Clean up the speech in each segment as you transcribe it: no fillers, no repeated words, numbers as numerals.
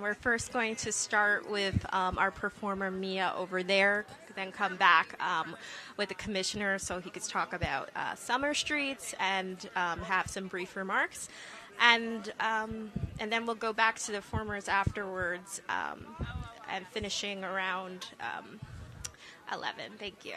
We're first going to start with our performer Mia over there, then come back with the commissioner so he could talk about Summer Streets and have some brief remarks. And then we'll go back to the performers afterwards and finishing around 11. Thank you.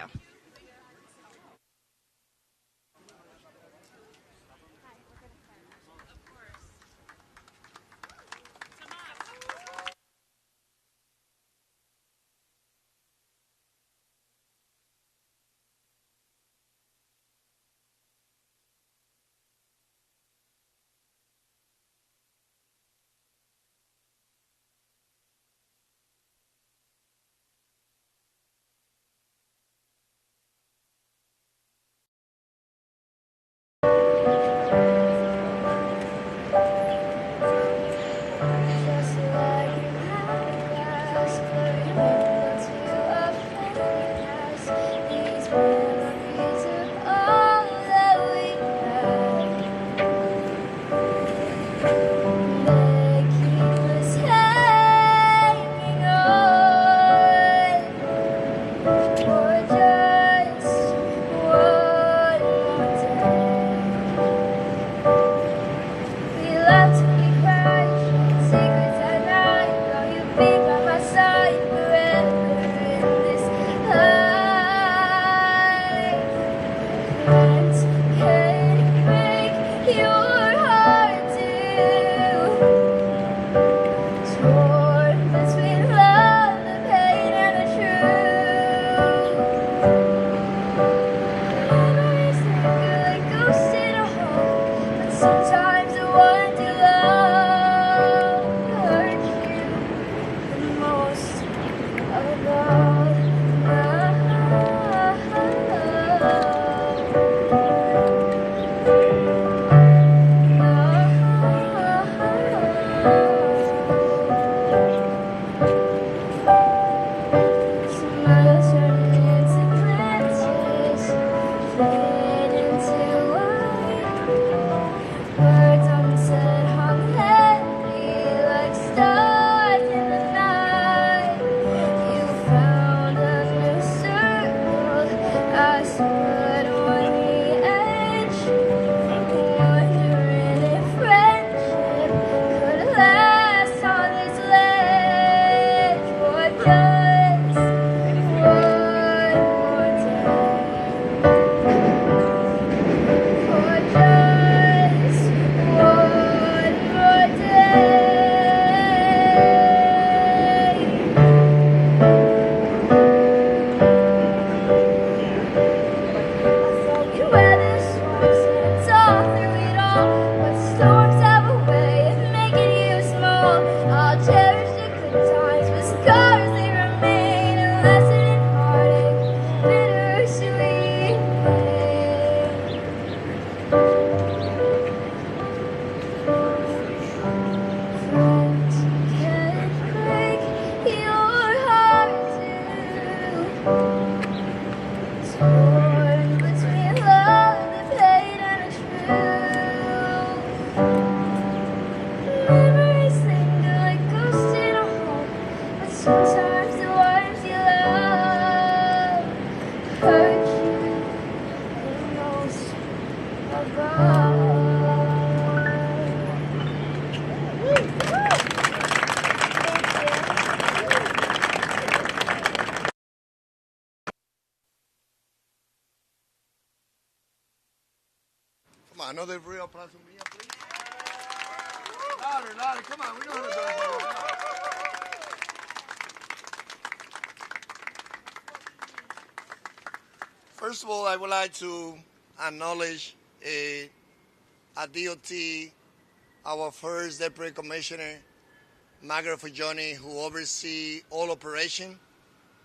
Come on, another real applause for Mia, please. Louder, louder. Come on, we know how to do it. First of all, I would like to acknowledge at DOT our first Deputy Commissioner, Margaret Fujoni, who oversees all operation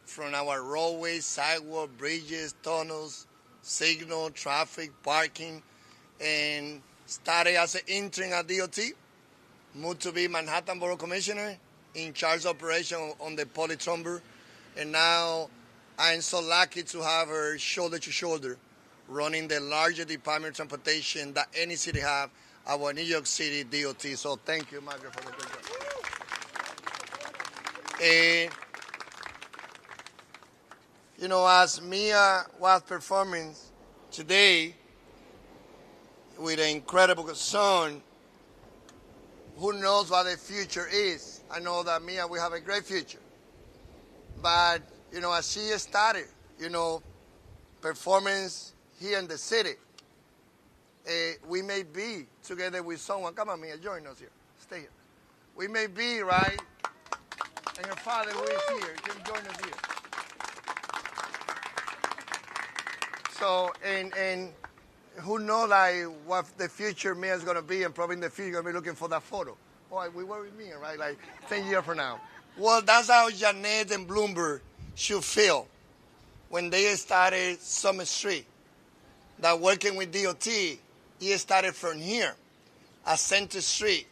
from our roadways, sidewalk, bridges, tunnels, signal, traffic, parking, and started as an intern at DOT, moved to be Manhattan Borough Commissioner, in charge of operation on the Polytrumber, and now I'm so lucky to have her shoulder to shoulder, running the largest department of transportation that any city have, our New York City DOT. So thank you, Margaret, for the good job. And, as Mia was performing today with an incredible song, who knows what the future is? I know that Mia will have a great future. But, as she started, performance here in the city, we may be together with someone. Come on, Mia, join us here. Stay here. We may be, right? And her father who is here can join us here. So, and who knows like what the future Mia is going to be, and probably in the future going to be looking for that photo. Oh, we were with Mia, right? Like 10 years from now. Well, that's how Janet and Bloomberg should feel when they started Summer Street. That working with DOT, it started from here at Center Street,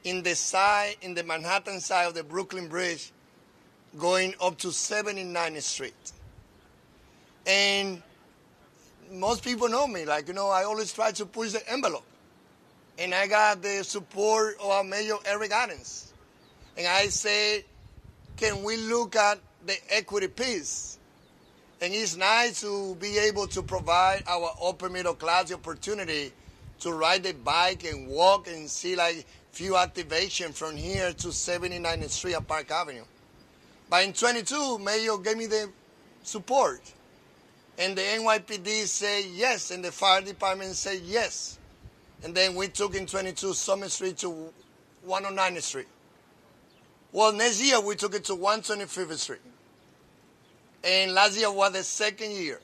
in the Manhattan side of the Brooklyn Bridge, going up to 79th Street. And most people know me, I always try to push the envelope. And I got the support of our Mayor Eric Ydanis. And I say, can we look at the equity piece? And it's nice to be able to provide our upper middle class the opportunity to ride the bike and walk and see few activation from here to 79th Street at Park Avenue. But in 22, Mayor gave me the support. And the NYPD said yes, and the fire department said yes. And then we took in 22 Summer Street to 109th Street. Well, next year we took it to 125th Street. And last year was the second year.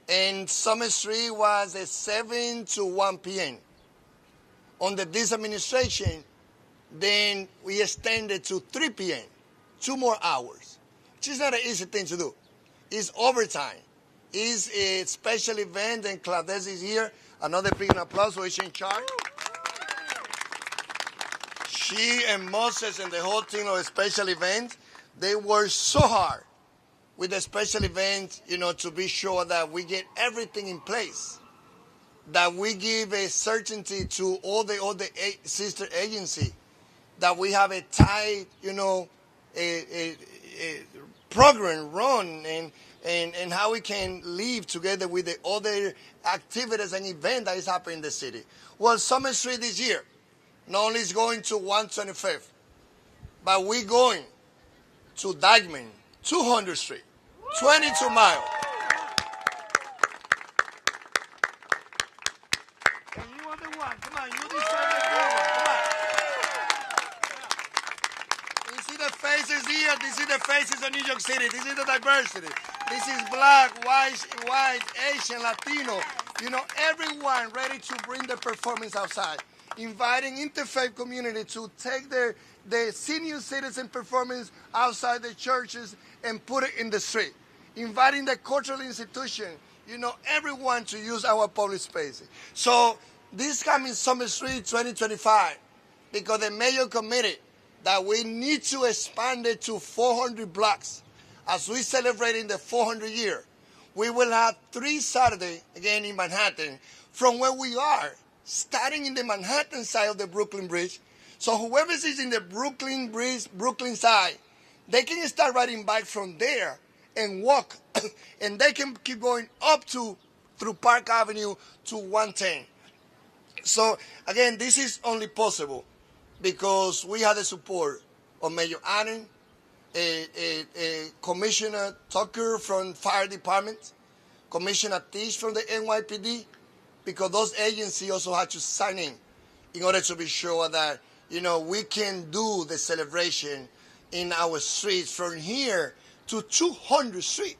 And Summer Street was at 7 to 1 p.m. Under this administration, then we extended to 3 p.m., 2 more hours, which is not an easy thing to do. It's overtime. It's a special event, and Claudette is here. Another big applause for she's in charge. She and Moses and the whole team of special events, they work so hard with the special event, to be sure that we get everything in place, that we give a certainty to all the sister agency, that we have a tight, a program run, and how we can live together with the other activities and events that is happening in the city. Well, Summer Street this year not only is going to 125th, but we're going to Dyckman, 200th Street, 22 miles. And you are the one. Come on, you deserve the program. Come on. You see the faces here. This is the faces of New York City. This is the diversity. This is black, white, Asian, Latino. Everyone ready to bring the performance outside. Inviting interfaith community to take the senior citizen performance outside the churches and put it in the street. Inviting the cultural institution, everyone to use our public spaces. So this coming Summer Street 2025, because the mayor committed that we need to expand it to 400 blocks. As we celebrating the 400 year, we will have 3 Saturdays, again in Manhattan, from where we are, starting in the Manhattan side of the Brooklyn Bridge. So whoever is in the Brooklyn Bridge, Brooklyn side, they can start riding bike from there and walk, and they can keep going up through Park Avenue to 110. So again, this is only possible because we have the support of Mayor Allen, Commissioner Tucker from Fire Department, Commissioner Tish from the NYPD, because those agencies also had to sign in order to be sure that, we can do the celebration in our streets from here to 200th Street.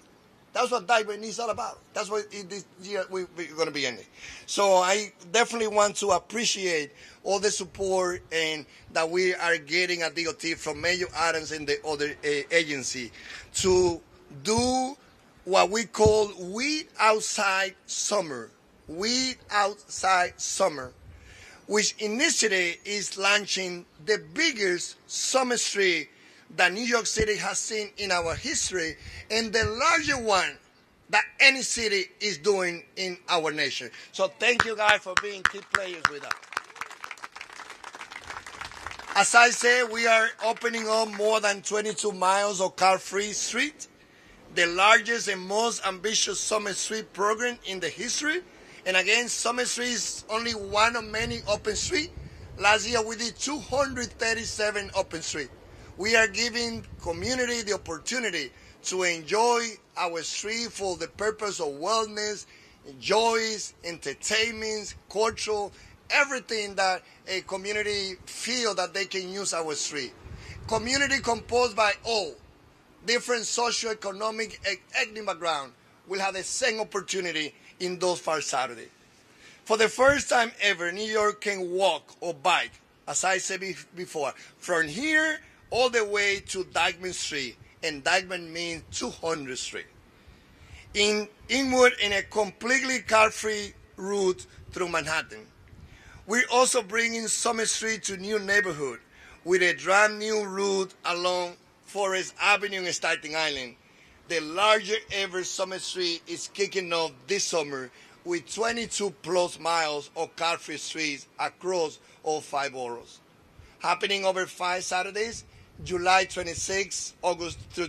That's what Dyckman is all about. That's what this year we're going to be in it. So I definitely want to appreciate all the support and that we are getting at DOT from Mayor Adams and the other agency to do what we call Weed Outside Summer. Weed Outside Summer, which initiative is launching the biggest summer street that New York City has seen in our history, and the largest one that any city is doing in our nation. So thank you guys for being key players with us. As I said, we are opening up more than 22 miles of car-free street, the largest and most ambitious Summer Street program in the history. And again, Summer Street is only one of many open streets. Last year we did 237 open streets. We are giving community the opportunity to enjoy our street for the purpose of wellness, joys, entertainment, cultural, everything that a community feel that they can use our street. Community composed by all different socioeconomic and ethnic background will have the same opportunity in those first Saturday. For the first time ever, New York can walk or bike, as I said before, from here all the way to Dyckman Street, and Dyckman means 200th Street. In Inwood, in a completely car-free route through Manhattan. We're also bringing Summer Street to new neighborhood with a brand new route along Forest Avenue in Staten Island. The largest ever Summer Street is kicking off this summer with 22 plus miles of car-free streets across all 5 boroughs. Happening over 5 Saturdays, July 26th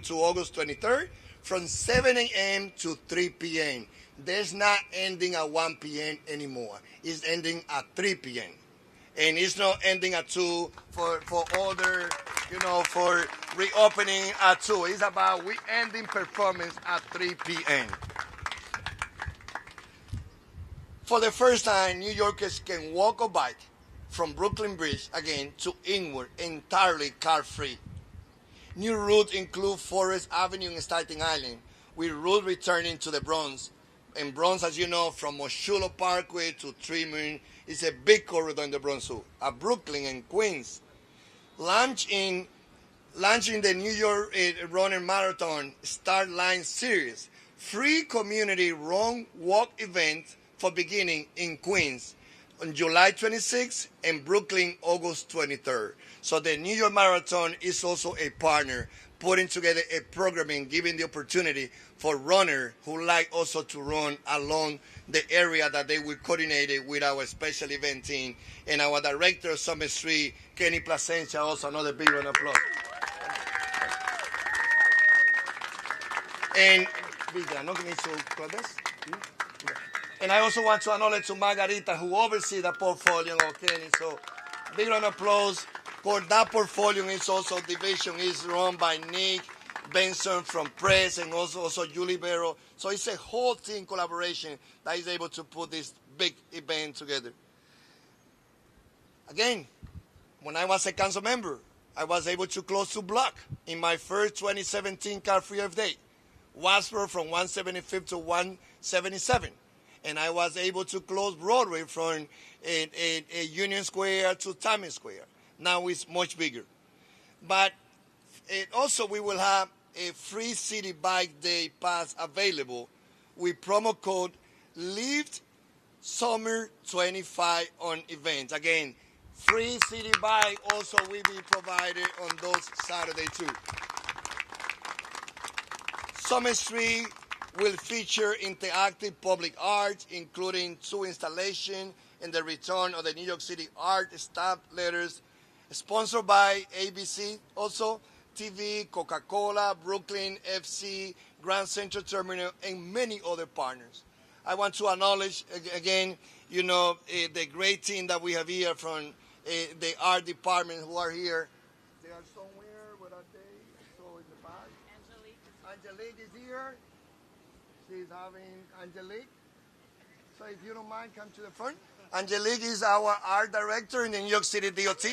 to August 23rd, from 7 a.m. to 3 p.m. There's not ending at 1 p.m. anymore. It's ending at 3 p.m. And it's not ending at 2 for other, for reopening at 2. It's about we ending performance at 3 p.m. For the first time, New Yorkers can walk or bike from Brooklyn Bridge, again, to Inwood, entirely car-free. New routes include Forest Avenue in Staten Island, with route returning to the Bronx. And Bronx, as you know, from Moshulu Parkway to Tremont, is a big corridor in the Bronx, at Brooklyn and Queens. Launching the New York Runner Marathon Start Line Series, free community run walk event for beginning in Queens on July 26th and Brooklyn August 23rd. So the New York Marathon is also a partner, putting together a programming, giving the opportunity for runners who like also to run along the area that they will coordinate it with our special event team. And our director of Summer Street, Kenny Placencia, also another big round of applause. And and I also want to acknowledge to Margarita, who oversees the portfolio of Kenny. So big round of applause. For that portfolio is also division is run by Nick Benson from Press and also Julie Barrow. So it's a whole team collaboration that is able to put this big event together. Again, when I was a council member, I was able to close 2 blocks in my first 2017 car-free Earth Day. Wasboro from 175th to 177. And I was able to close Broadway from a Union Square to Times Square. Now it's much bigger. But also we will have a free City Bike Day pass available with promo code LIVED Summer 25 on events. Again, free City Bike also will be provided on those Saturdays too. Summer Street will feature interactive public art, including 2 installations and the return of the New York City art stamp letters, sponsored by ABC, also TV, Coca-Cola, Brooklyn FC, Grand Central Terminal, and many other partners. I want to acknowledge again, the great team that we have here from the art department who are here. They are somewhere. Where are they? So in the back. Angelique is here. She's having Angelique. So if you don't mind, come to the front. Angelique is our art director in the New York City DOT.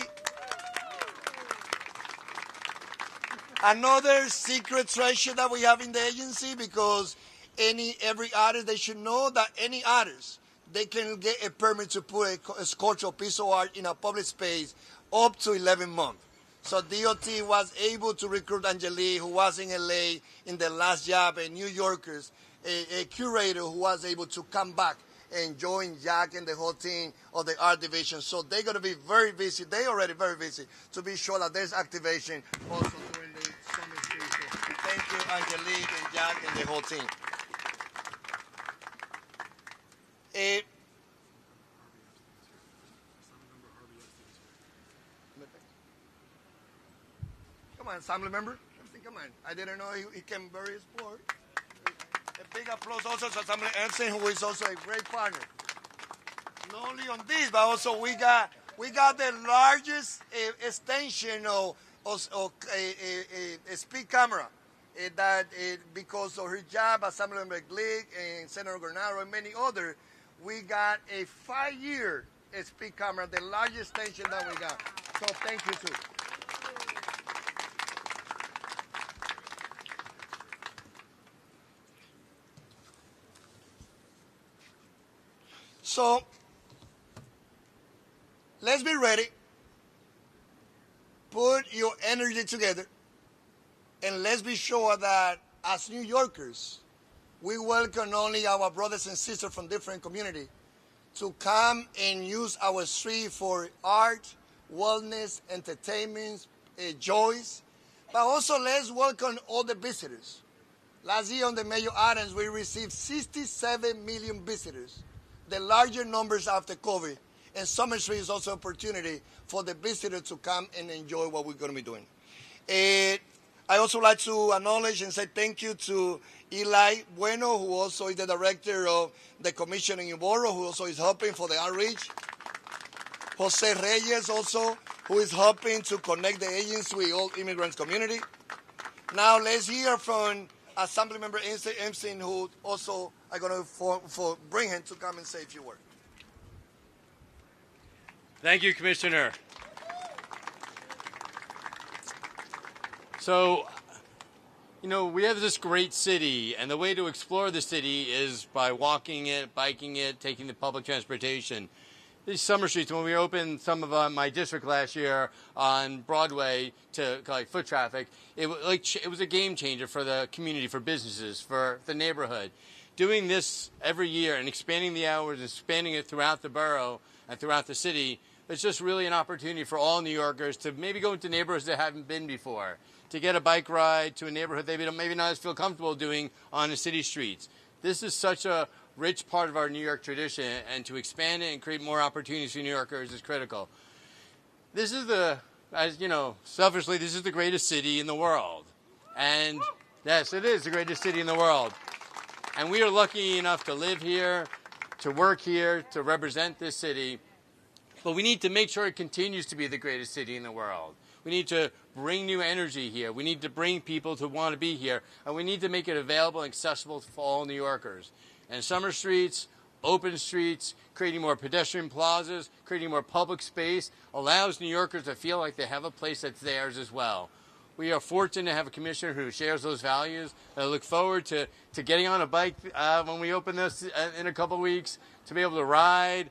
Another secret treasure that we have in the agency, because every artist, they should know that any artist, they can get a permit to put a sculpture or piece of art in a public space up to 11 months. So DOT was able to recruit Angelique, who was in LA in the last job, and New Yorkers, a curator who was able to come back and join Jack and the whole team of the art division. So they're going to be very busy. They're already very busy to be sure that there's activation also during the summer season. Thank you, Angelique and Jack and the whole team. my assembly member. Come on. I didn't know he came very sport. A big applause also to Assembly Epstein, who is also a great partner. Not only on this, but also we got the largest extension of speed camera. Because of her job, Assemblymember Glick and Senator Granaro and many others, we got a 5-year speed camera, the largest extension that we got. So thank you too. So let's be ready. Put your energy together. And let's be sure that as New Yorkers, we welcome not only our brothers and sisters from different communities to come and use our street for art, wellness, entertainment, joys, but also let's welcome all the visitors. Last year on the Mayor Adams, we received 67 million visitors, the larger numbers after COVID. And Summer Street is also an opportunity for the visitors to come and enjoy what we're going to be doing. I also like to acknowledge and say thank you to Eli Bueno, who also is the director of the commission in Borough, who also is helping for the outreach. Jose Reyes also, who is helping to connect the agents with all immigrants community. Now let's hear from Assemblymember Epstein, who also I'm going to bring him to come and say a few words. Thank you, Commissioner. So, we have this great city, and the way to explore the city is by walking it, biking it, taking the public transportation. These summer streets, when we opened some of my district last year on Broadway to foot traffic, it was a game changer for the community, for businesses, for the neighborhood. Doing this every year and expanding the hours and expanding it throughout the borough and throughout the city, it's just really an opportunity for all New Yorkers to maybe go into neighborhoods they haven't been before, to get a bike ride to a neighborhood they maybe not as feel comfortable doing on the city streets. This is such a rich part of our New York tradition, and to expand it and create more opportunities for New Yorkers is critical. This is selfishly, this is the greatest city in the world. And yes, it is the greatest city in the world. And we are lucky enough to live here, to work here, to represent this city. But we need to make sure it continues to be the greatest city in the world. We need to bring new energy here. We need to bring people to want to be here. And we need to make it available and accessible for all New Yorkers. And summer streets, open streets, creating more pedestrian plazas, creating more public space allows New Yorkers to feel like they have a place that's theirs as well. We are fortunate to have a commissioner who shares those values. I look forward to getting on a bike when we open this in a couple weeks, to be able to ride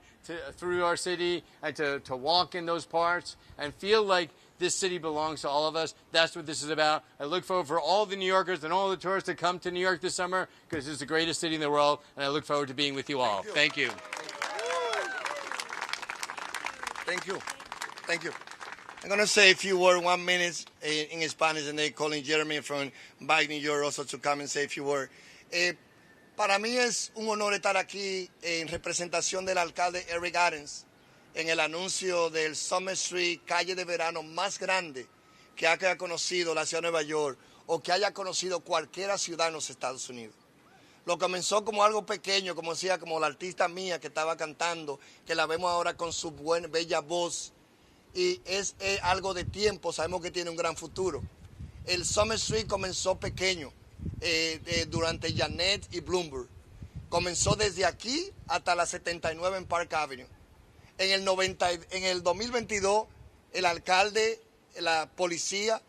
through our city and to walk in those parts and feel like this city belongs to all of us. That's what this is about. I look forward for all the New Yorkers and all the tourists to come to New York this summer, because it's the greatest city in the world, and I look forward to being with you all. Thank you. Thank you. Thank you. I'm going to say a few words, 1 minute in Spanish, and then calling Jeremy from Bike, New York, also to come and say a few words. Para mí es un honor estar aquí en representación del alcalde Eric Adams en el anuncio del Summer Street, calle de verano más grande que haya conocido la ciudad de Nueva York o que haya conocido cualquier ciudad en los Estados Unidos. Lo comenzó como algo pequeño, como decía, como la artista mía que estaba cantando, que la vemos ahora con su bella voz, y es algo de tiempo, sabemos que tiene un gran futuro. El Summer Street comenzó pequeño, durante Janet y Bloomberg. Comenzó desde aquí hasta la 79 en Park Avenue. En el 2022, el alcalde, la policía,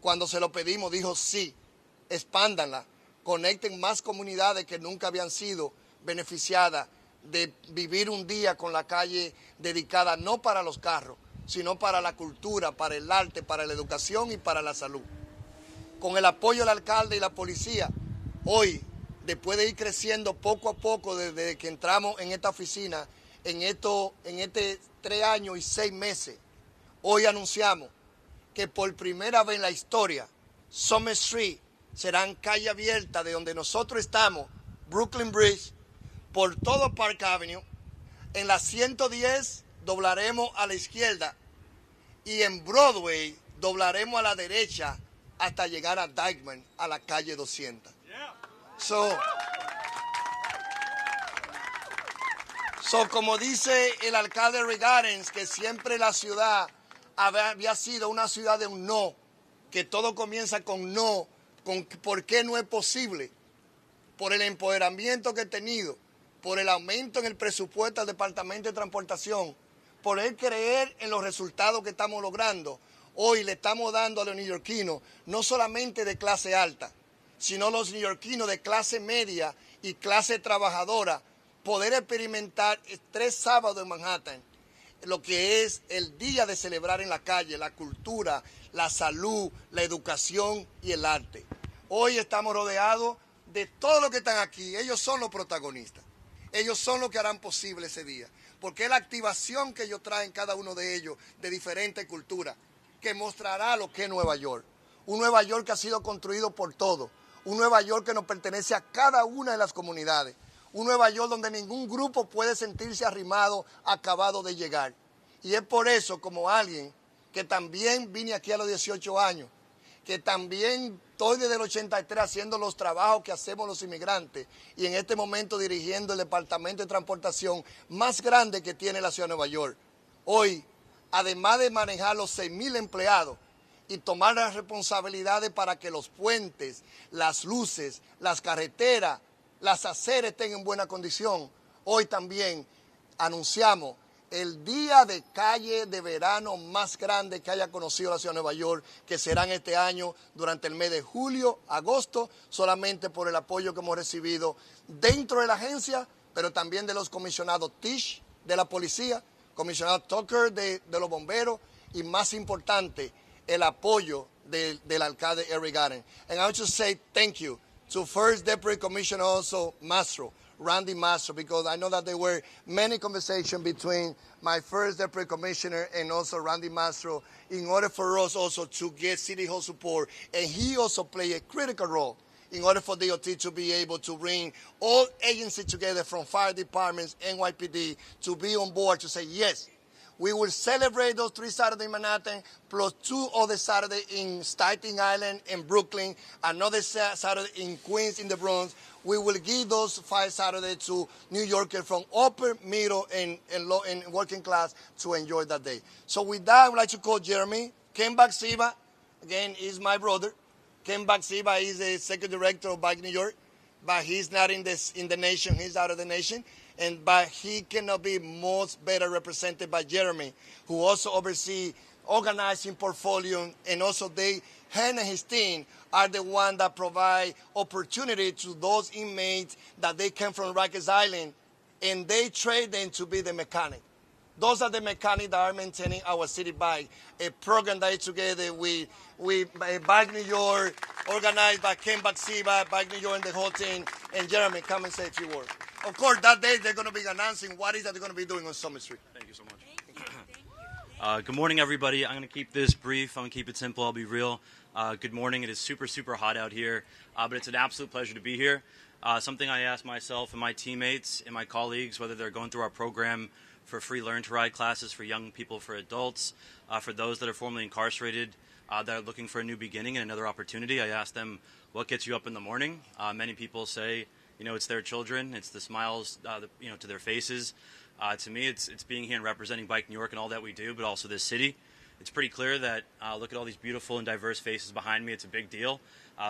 cuando se lo pedimos, dijo sí, expándanla, conecten más comunidades que nunca habían sido beneficiadas de vivir un día con la calle dedicada no para los carros, sino para la cultura, para el arte, para la educación y para la salud. Con el apoyo del alcalde y la policía, hoy, después de ir creciendo poco a poco desde que entramos en esta oficina, en este 3 años y 6 meses, hoy anunciamos que por primera vez en la historia, Summer Street será calle abierta de donde nosotros estamos, Brooklyn Bridge, por todo Park Avenue. En la 110 doblaremos a la izquierda y en Broadway doblaremos a la derecha hasta llegar a Dyckman, a la calle 200. So, como dice el alcalde Ydanis, que siempre la ciudad había sido una ciudad de un no, que todo comienza con no, con por qué no es posible, por el empoderamiento que he tenido, por el aumento en el presupuesto del Departamento de Transportación, por el creer en los resultados que estamos logrando. Hoy le estamos dando a los neoyorquinos, no solamente de clase alta, sino los neoyorquinos de clase media y clase trabajadora, poder experimentar 3 sábados en Manhattan, lo que es el día de celebrar en la calle, la cultura, la salud, la educación y el arte. Hoy estamos rodeados de todos los que están aquí. Ellos son los protagonistas. Ellos son los que harán posible ese día. Porque es la activación que ellos traen cada uno de ellos de diferentes culturas, que mostrará lo que es Nueva York. Un Nueva York que ha sido construido por todos. Un Nueva York que nos pertenece a cada una de las comunidades. Un Nueva York donde ningún grupo puede sentirse arrimado, acabado de llegar. Y es por eso, como alguien que también vine aquí a los 18 años, que también estoy desde el 83 haciendo los trabajos que hacemos los inmigrantes y en este momento dirigiendo el Departamento de Transportación más grande que tiene la ciudad de Nueva York. Hoy, además de manejar los 6,000 empleados y tomar las responsabilidades para que los puentes, las luces, las carreteras, las aceras estén en buena condición, hoy también anunciamos el día de calle de verano más grande que haya conocido la ciudad de Nueva York, que será en este año durante el mes de julio, agosto, solamente por el apoyo que hemos recibido dentro de la agencia, pero también de los comisionados Tisch de la policía, comisionado Tucker de los bomberos y más importante, el apoyo del alcalde Eric Garden. And I want to say thank you to First Deputy Commissioner also Mastro, Randy Mastro, because I know that there were many conversations between my first Deputy Commissioner and also Randy Mastro in order for us also to get City Hall support. And he also played a critical role in order for DOT to be able to bring all agencies together from fire departments, NYPD, to be on board to say, yes, we will celebrate those 3 Saturdays in Manhattan, plus 2 other Saturdays in Staten Island and Brooklyn, another Saturday in Queens in the Bronx. We will give those 5 Saturdays to New Yorkers from upper, middle, and low and working class to enjoy that day. So with that, I would like to call Jeremy. Ken Baxiba, again, is my brother. Ken Baxiba is the executive director of Bike New York, but he's not in the nation. He's out of the nation. But he cannot be most better represented by Jeremy, who also oversees organizing portfolio, and also he and his team are the ones that provide opportunity to those inmates that they came from Rikers Island, and they trade them to be the mechanic. Those are the mechanics that are maintaining our city bike, a program that is together with Bike New York, organized by Ken Baxiba, Bike New York and the whole team, and Jeremy, come and say a few words. Of course, that day they're going to be announcing what is that they're going to be doing on Summer Street. Thank you so much. Good morning, everybody. I'm going to keep this brief. I'm going to keep it simple. I'll be real. Good morning. It is super, super hot out here, but it's an absolute pleasure to be here. Something I ask myself and my teammates and my colleagues, whether they're going through our program for free Learn to Ride classes for young people, for adults, for those that are formerly incarcerated, that are looking for a new beginning and another opportunity, I ask them, what gets you up in the morning? Many people say, it's their children, it's the smiles, to their faces. To me, it's being here and representing Bike New York and all that we do, but also this city. It's pretty clear that, look at all these beautiful and diverse faces behind me. It's a big deal.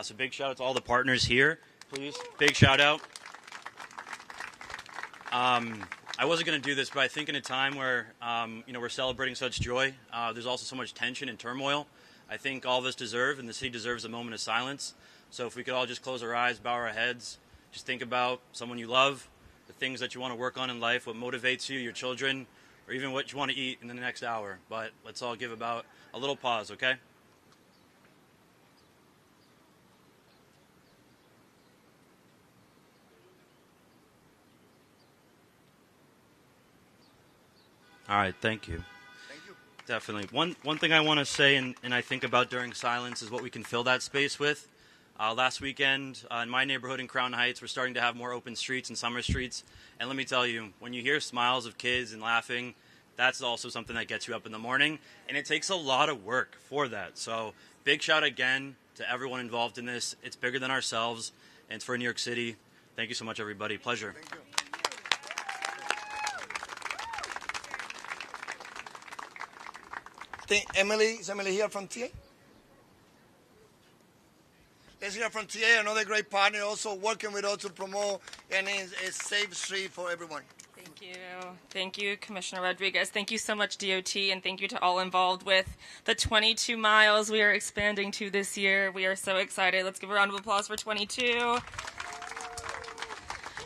So big shout out to all the partners here, please. Big shout out. I wasn't going to do this, but I think in a time where, we're celebrating such joy, there's also so much tension and turmoil. I think all of us deserve, and the city deserves, a moment of silence. So if we could all just close our eyes, bow our heads, just think about someone you love, the things that you want to work on in life, what motivates you, your children, or even what you want to eat in the next hour. But let's all give about a little pause, okay? All right, thank you. Thank you. Definitely. One thing I want to say and I think about during silence is what we can fill that space with. Last weekend, in my neighborhood in Crown Heights, we're starting to have more open streets and summer streets. And let me tell you, when you hear smiles of kids and laughing, that's also something that gets you up in the morning. And it takes a lot of work for that. So big shout again to everyone involved in this. It's bigger than ourselves, and it's for New York City. Thank you so much, everybody. Pleasure. Thank you. Is Emily here from TA? Let's hear from TA, another great partner, also working with us to promote a safe street for everyone. Thank you. Thank you, Commissioner Rodriguez. Thank you so much, DOT, and thank you to all involved with the 22 miles we are expanding to this year. We are so excited. Let's give a round of applause for 22.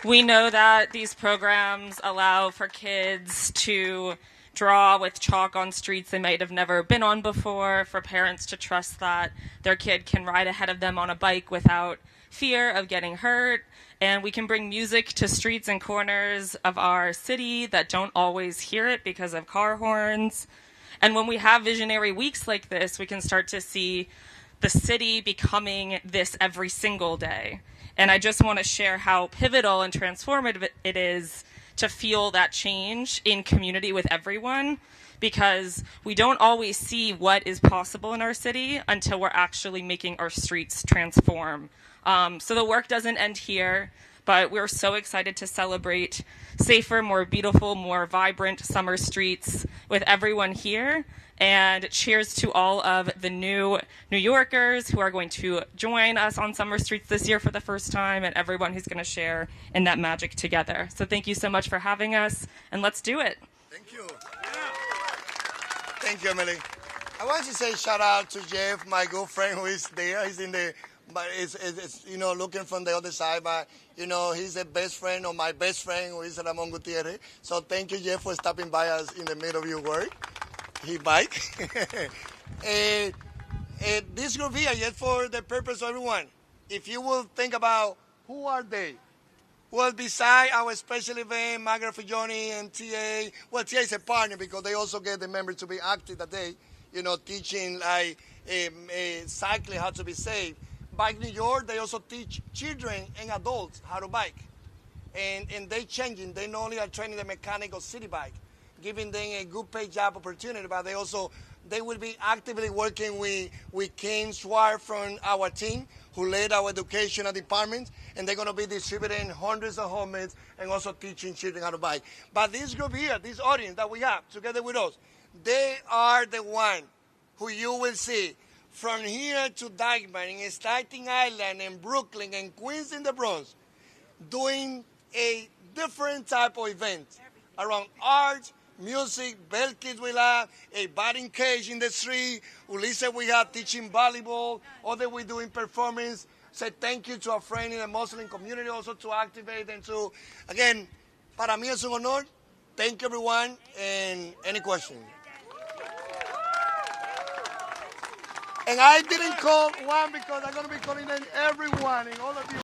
We know that these programs allow for kids to draw with chalk on streets they might have never been on before, for parents to trust that their kid can ride ahead of them on a bike without fear of getting hurt. And we can bring music to streets and corners of our city that don't always hear it because of car horns. And when we have visionary weeks like this, we can start to see the city becoming this every single day. And I just want to share how pivotal and transformative it is to feel that change in community with everyone, because we don't always see what is possible in our city until we're actually making our streets transform. So the work doesn't end here, but we're so excited to celebrate safer, more beautiful, more vibrant summer streets with everyone here. And cheers to all of the new New Yorkers who are going to join us on summer streets this year for the first time, and everyone who's going to share in that magic together. So thank you so much for having us, and let's do it. Thank you. Thank you, Emily. I want to say shout out to Jeff, my good friend who is there. He's in the, but it's looking from the other side, but he's the best friend of my best friend who is Ramon Gutierrez. So thank you, Jeff, for stopping by us in the middle of your work. He bike. This group here, just for the purpose of everyone, if you will think about who are they? Well, beside our special event, Margaret Figioni and TA, well, TA is a partner because they also get the members to be active that day, teaching like cycling how to be safe. Bike New York, they also teach children and adults how to bike. And they changing. They not only are training the mechanic of city bike, giving them a good paid job opportunity, but they will be actively working with Ken Schwartz from our team, who led our educational department, and they're going to be distributing hundreds of helmets and also teaching children how to bike. But this group here, this audience that we have together with us, they are the one who you will see from here to Dyckman in Staten Island and Brooklyn and Queens in the Bronx, doing a different type of event around art, music. Bell Kids will have a batting cage in the street. Ulysses we have teaching volleyball. Other we doing performance. Say thank you to our friend in the Muslim community also to activate them too. Again, para mí es un honor. Thank you everyone. And any questions? And I didn't call one because I'm going to be calling in everyone and all of you.